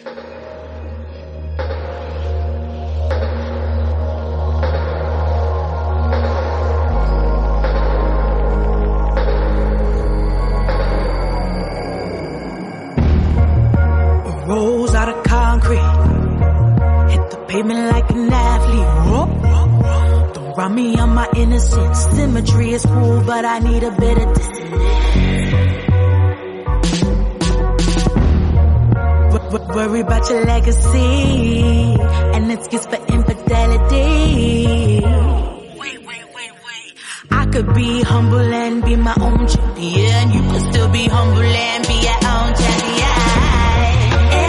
Rolls out of concrete, hit the pavement like an athlete. Whoa. Don't rob me on my innocence. Symmetry is cool, but I need a bit of dissonance. Worry about your legacy and excuse for infidelity. Wait. I could be humble and be my own champion. You could still be humble and be your own champion.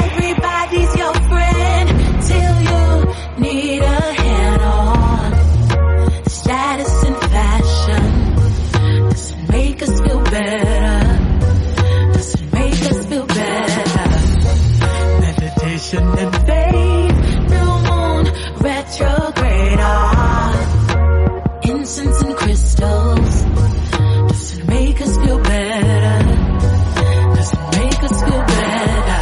Everybody's your friend till you need a hand on. Status and fashion doesn't make us feel better. Doesn't make us feel better. Meditation and faith, new moon, retrograde art, incense and crystals doesn't make us feel better. Doesn't make us feel better.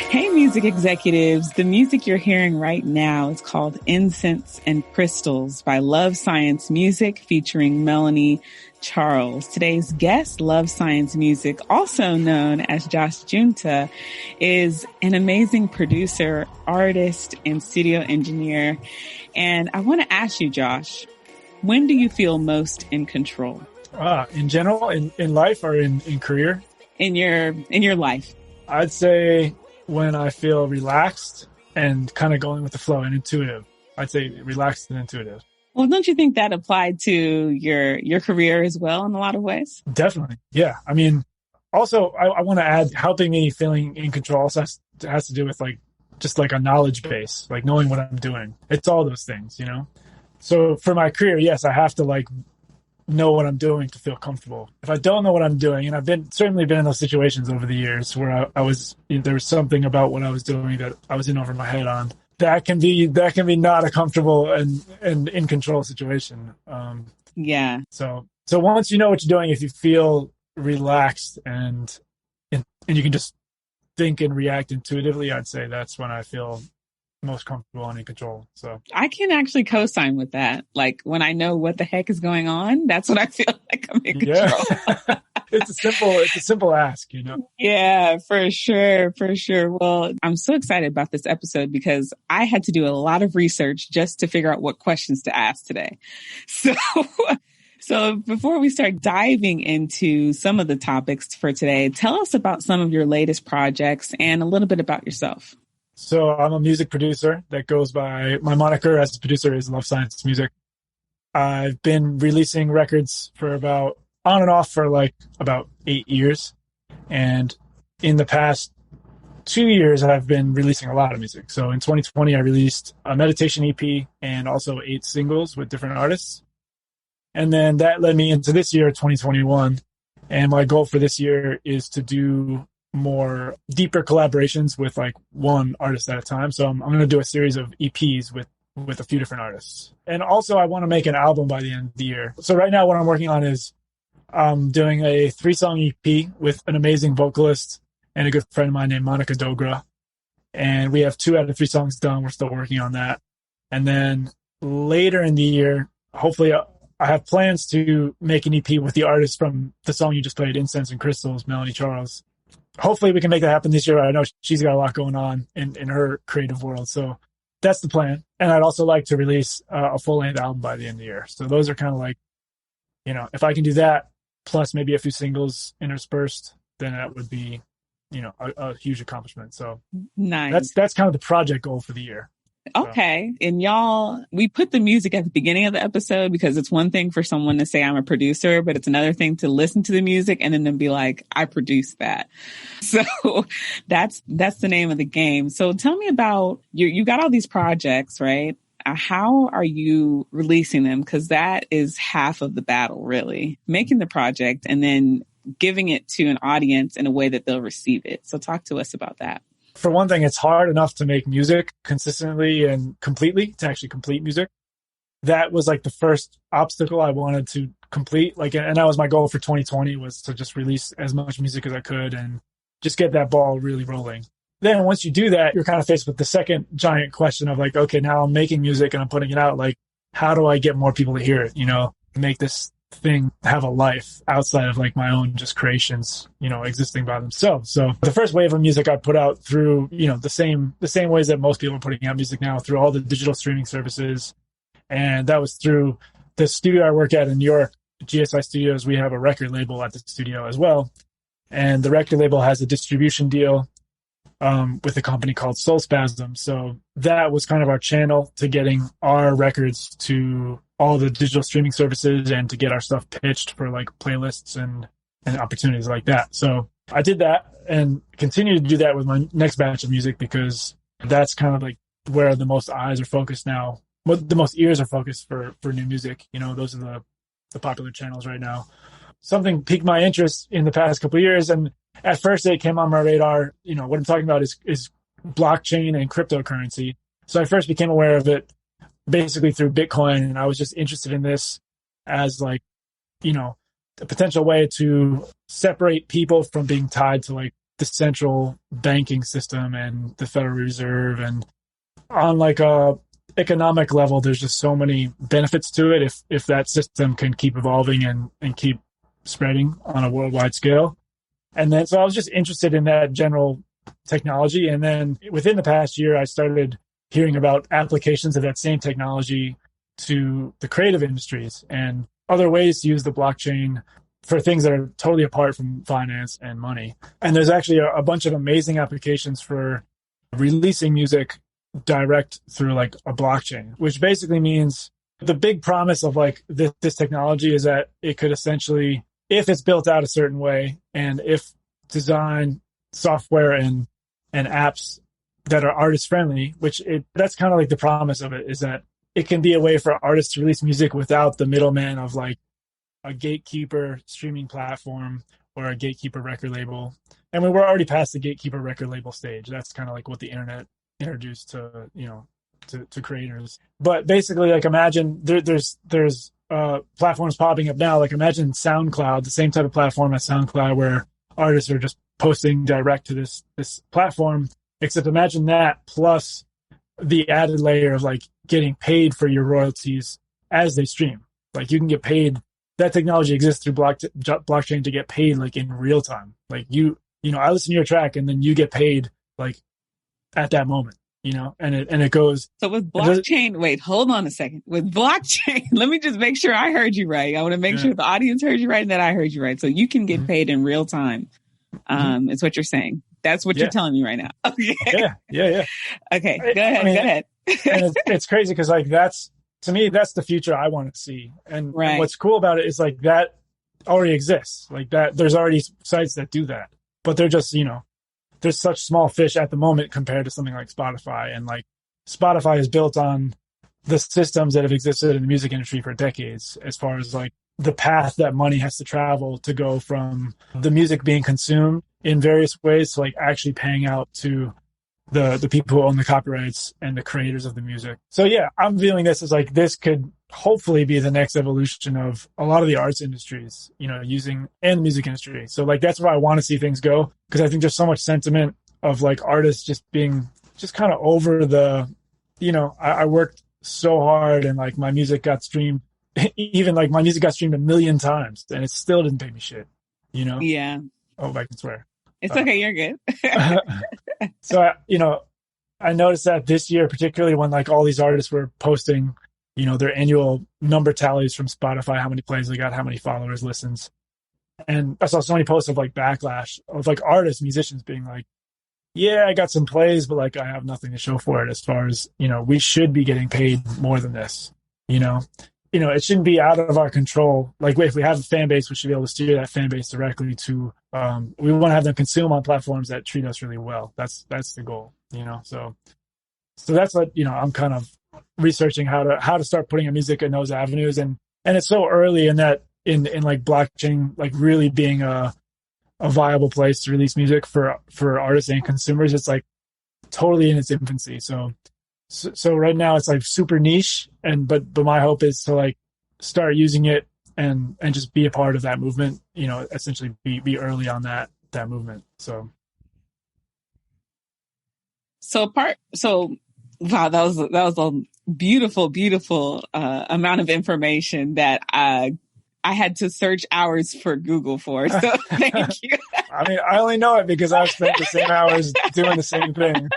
Hey, music executives. The music you're hearing right now is called Incense and Crystals by Love Science Music featuring Melanie Charles. Today's guest, Love Science Music, also known as Josh Giunta, is an amazing producer, artist, and studio engineer. And I want to ask you, Josh, when do you feel most in control? In general, in life or in career? In your life. I'd say when I feel relaxed and kind of going with the flow and intuitive. I'd say relaxed and intuitive. Well, don't you think that applied to your career as well in a lot of ways? Definitely. Yeah. I mean, also, I want to add helping me feeling in control also has to do with just a knowledge base, like knowing what I'm doing. It's all those things, you know? So for my career, yes, I have to know what I'm doing to feel comfortable. If I don't know what I'm doing, and I've certainly been in those situations over the years where there was something about what I was doing that I was in over my head on, that can be not a comfortable and in control situation. Yeah. So once you know what you're doing, if you feel relaxed and you can just think and react intuitively, I'd say that's when I feel most comfortable and in control. So I can actually co-sign with that. Like when I know what the heck is going on, that's when I feel like I'm in control. Yeah. It's a simple ask, you know? Yeah, for sure. Well, I'm so excited about this episode because I had to do a lot of research just to figure out what questions to ask today. So before we start diving into some of the topics for today, tell us about some of your latest projects and a little bit about yourself. So I'm a music producer that goes by, my moniker as a producer is Love Science Music. I've been releasing records for on and off for about 8 years. And in the past 2 years, I've been releasing a lot of music. So in 2020, I released a meditation EP and also 8 singles with different artists. And then that led me into this year, 2021. And my goal for this year is to do more deeper collaborations with one artist at a time. So I'm going to do a series of EPs with a few different artists. And also I want to make an album by the end of the year. So right now what I'm working on is I'm doing a 3-song EP with an amazing vocalist and a good friend of mine named Monica Dogra. And we have 2 out of 3 songs done. We're still working on that. And then later in the year, hopefully I have plans to make an EP with the artist from the song you just played, Incense and Crystals, Melanie Charles. Hopefully we can make that happen this year. I know she's got a lot going on in her creative world. So that's the plan. And I'd also like to release a full-length album by the end of the year. So those are kind of if I can do that, plus maybe a few singles interspersed, then that would be, a huge accomplishment. So nice. That's kind of the project goal for the year. Okay. And y'all, we put the music at the beginning of the episode because it's one thing for someone to say I'm a producer, but it's another thing to listen to the music and then be like, I produced that. So that's the name of the game. So tell me about you got all these projects, right? How are you releasing them? Because that is half of the battle, really. Making the project and then giving it to an audience in a way that they'll receive it. So talk to us about that. For one thing, it's hard enough to make music consistently and completely, to actually complete music. That was the first obstacle I wanted to complete. And that was my goal for 2020, was to just release as much music as I could and just get that ball really rolling. Then once you do that, you're kind of faced with the second giant question of like, okay, now I'm making music and I'm putting it out. Like, how do I get more people to hear it? Make this thing have a life outside of like my own just creations, existing by themselves. So the first wave of music I put out through, the same ways that most people are putting out music now, through all the digital streaming services. And that was through the studio I work at in New York, GSI Studios. We have a record label at the studio as well. And the record label has a distribution deal with a company called Soul Spasm. So that was kind of our channel to getting our records to all the digital streaming services and to get our stuff pitched for like playlists and opportunities like that. So I did that and continue to do that with my next batch of music, because that's kind of like where the most eyes are focused now. The most ears are focused for new music. Those are the popular channels right now. Something piqued my interest in the past couple of years, and at first it came on my radar. What I'm talking about is blockchain and cryptocurrency. So I first became aware of it basically through Bitcoin, and I was just interested in this as like, a potential way to separate people from being tied to like the central banking system and the Federal Reserve. And on like a economic level, there's just so many benefits to it if that system can keep evolving and keep spreading on a worldwide scale. And then, so I was just interested in that general technology. And then within the past year, I started hearing about applications of that same technology to the creative industries and other ways to use the blockchain for things that are totally apart from finance and money. And there's actually a bunch of amazing applications for releasing music direct through like a blockchain, which basically means the big promise of like this technology is that it could essentially, if it's built out a certain way and if design software and apps that are artist friendly, that's kind of like the promise of it, is that it can be a way for artists to release music without the middleman of like a gatekeeper streaming platform or a gatekeeper record label. And we're already past the gatekeeper record label stage. That's kind of like what the internet introduced to creators. But basically, like, imagine there's platforms popping up now. Like, imagine SoundCloud, the same type of platform as SoundCloud, where artists are just posting direct to this platform. Except imagine that plus the added layer of like getting paid for your royalties as they stream. Like, you can get paid. That technology exists through blockchain to get paid like in real time. Like, I listen to your track and then you get paid like at that moment, and it goes. So with blockchain, wait, hold on a second. With blockchain, let me just make sure I heard you right. I want to make sure the audience heard you right and that I heard you right. So you can get paid in real time. Is what you're saying. That's what you're telling me right now. Okay. Yeah. Okay. Go ahead. And it's crazy because like to me, that's the future I want to see. And what's cool about it is like that already exists. Like that, there's already sites that do that, but they're just, there's such small fish at the moment compared to something like Spotify. And like Spotify is built on the systems that have existed in the music industry for decades, as far as like the path that money has to travel to go from the music being consumed in various ways to like actually paying out to the people who own the copyrights and the creators of the music. So yeah, I'm viewing this as like, this could hopefully be the next evolution of a lot of the arts industries, and the music industry. So like, that's where I want to see things go. Cause I think there's so much sentiment of like artists just being just kind of over the, I worked so hard and like my music got streamed, even like my music got streamed 1 million times and it still didn't pay me shit, Yeah. Oh, I can swear. It's okay. You're good. So, I noticed that this year, particularly when like all these artists were posting, their annual number tallies from Spotify, how many plays they got, how many followers, listens. And I saw so many posts of like backlash of like artists, musicians being like, yeah, I got some plays, but like I have nothing to show for it, as far as, we should be getting paid more than this, it shouldn't be out of our control. Like, if we have a fan base, we should be able to steer that fan base directly to, we want to have them consume on platforms that treat us really well. That's the goal, so that's what, I'm kind of researching how to start putting music in those avenues. And it's so early in that, in like blockchain, like really being a viable place to release music for artists and consumers. It's like totally in its infancy. So right now it's like super niche, but my hope is to like start using it and just be a part of that movement, essentially be early on that movement. So Wow, that was a beautiful amount of information that I had to search hours for Google for. So thank you. I mean, I only know it because I've spent the same hours doing the same thing.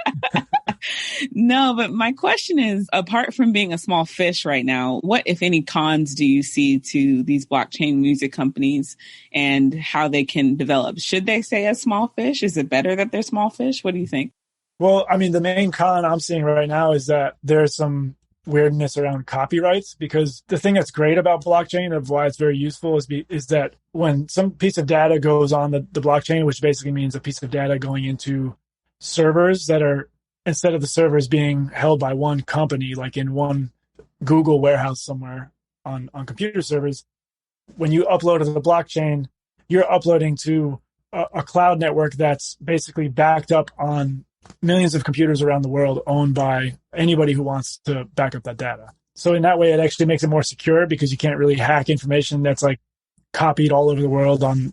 No, but my question is, apart from being a small fish right now, what, if any, cons do you see to these blockchain music companies and how they can develop? Should they stay as small fish? Is it better that they're small fish? What do you think? Well, I mean, the main con I'm seeing right now is that there's some weirdness around copyrights, because the thing that's great about blockchain, of why it's very useful, is that when some piece of data goes on the blockchain, which basically means a piece of data going into servers that are, instead of the servers being held by one company, like in one Google warehouse somewhere on computer servers, when you upload to the blockchain, you're uploading to a cloud network that's basically backed up on millions of computers around the world, owned by anybody who wants to back up that data. So in that way, it actually makes it more secure, because you can't really hack information that's like copied all over the world on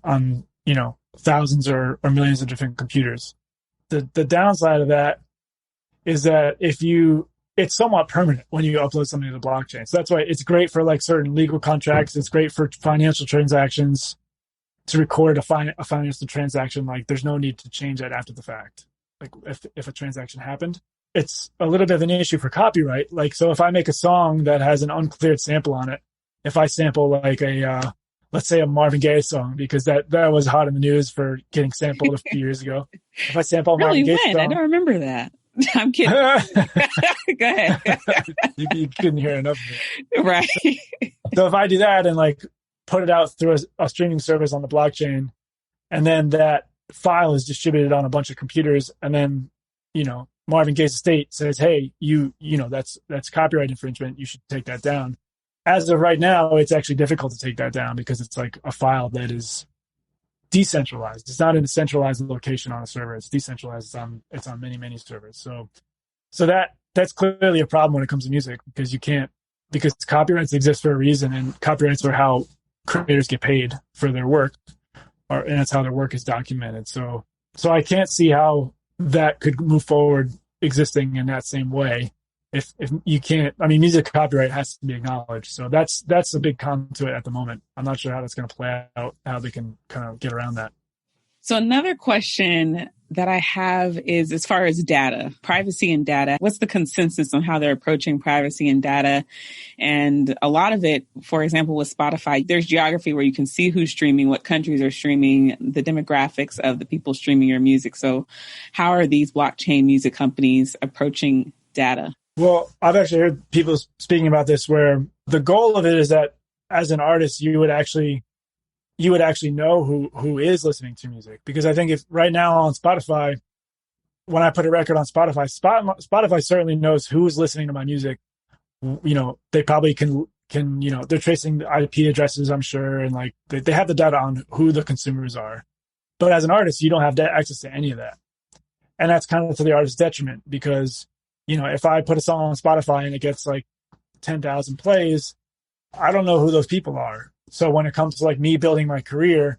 thousands or millions of different computers. The downside of that is that it's somewhat permanent when you upload something to the blockchain. So that's why it's great for like certain legal contracts. It's great for financial transactions, to record a financial transaction. Like, there's no need to change that after the fact. Like, if a transaction happened, it's a little bit of an issue for copyright. Like, so if I make a song that has an uncleared sample on it, if I sample like let's say a Marvin Gaye song, because that was hot in the news for getting sampled a few years ago. If I sample a Really, Marvin Gaye when? song, I don't remember that. I'm kidding. Go ahead. you couldn't hear enough of it. Right. So if I do that and like put it out through a streaming service on the blockchain, and then that file is distributed on a bunch of computers, and then, Marvin Gaye's estate says, hey, that's copyright infringement, you should take that down. As of right now, it's actually difficult to take that down, because it's like a file that is decentralized. It's not in a centralized location on a server. It's decentralized. It's on many servers. So that's clearly a problem when it comes to music, because copyrights exist for a reason, and copyrights are how creators get paid for their work, and that's how their work is documented. So I can't see how that could move forward existing in that same way. If you can't, I mean, music copyright has to be acknowledged. So that's a big con to it at the moment. I'm not sure how that's going to play out, how they can kind of get around that. So another question that I have is, as far as data, privacy and data, what's the consensus on how they're approaching privacy and data? And a lot of it, for example, with Spotify, there's geography where you can see who's streaming, what countries are streaming, the demographics of the people streaming your music. So how are these blockchain music companies approaching data? Well, I've actually heard people speaking about this, where the goal of it is that as an artist, you would actually know who is listening to music. Because I think if right now on Spotify, when I put a record on Spotify certainly knows who's listening to my music. They probably can they're tracing the IP addresses, I'm sure, and like they have the data on who the consumers are. But as an artist, you don't have access to any of that. And that's kind of to the artist's detriment, because if I put a song on Spotify and it gets like 10,000 plays, I don't know who those people are. So when it comes to like me building my career,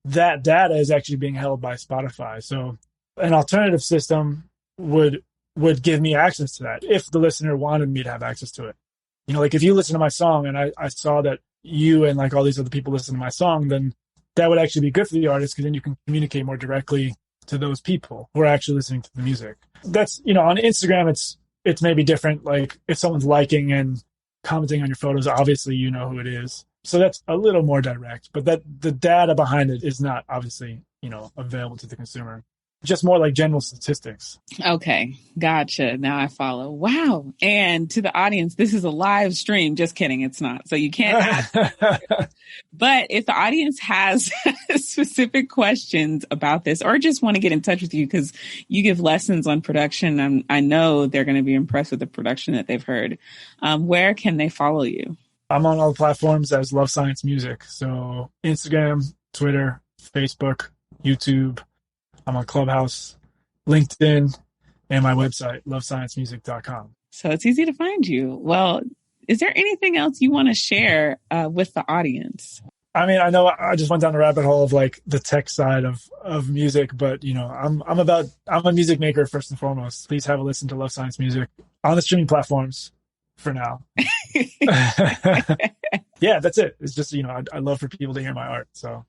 that data is actually being held by Spotify. So an alternative system would give me access to that if the listener wanted me to have access to it. Like if you listen to my song and I saw that you and like all these other people listen to my song, then that would actually be good for the artist, because then you can communicate more directly to those people who are actually listening to the music. That's, on Instagram, it's maybe different. Like if someone's liking and commenting on your photos, obviously you know who it is. So that's a little more direct, but the data behind it is not obviously, available to the consumer. Just more like general statistics. Okay. Gotcha. Now I follow. Wow. And to the audience, this is a live stream. Just kidding. It's not. So you can't ask. But if the audience has specific questions about this, or just want to get in touch with you because you give lessons on production, I know they're going to be impressed with the production that they've heard. Where can they follow you? I'm on all the platforms as Love Science Music. So Instagram, Twitter, Facebook, YouTube. I'm on Clubhouse, LinkedIn, and my website, lovesciencemusic.com. So it's easy to find you. Well, is there anything else you want to share with the audience? I mean, I know I just went down the rabbit hole of like the tech side of music, but you know, I'm a music maker first and foremost. Please have a listen to Love Science Music on the streaming platforms for now. Yeah, that's it. It's just, you know, I love for people to hear my art. So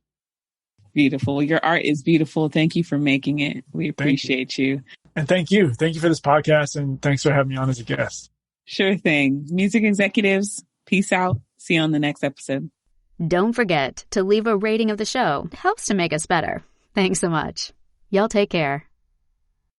Beautiful. Your art is beautiful. Thank you for making it. We appreciate you. And thank you. Thank you for this podcast, and thanks for having me on as a guest. Sure thing. Music executives, peace out. See you on the next episode. Don't forget to leave a rating of the show. It helps to make us better. Thanks so much. Y'all take care.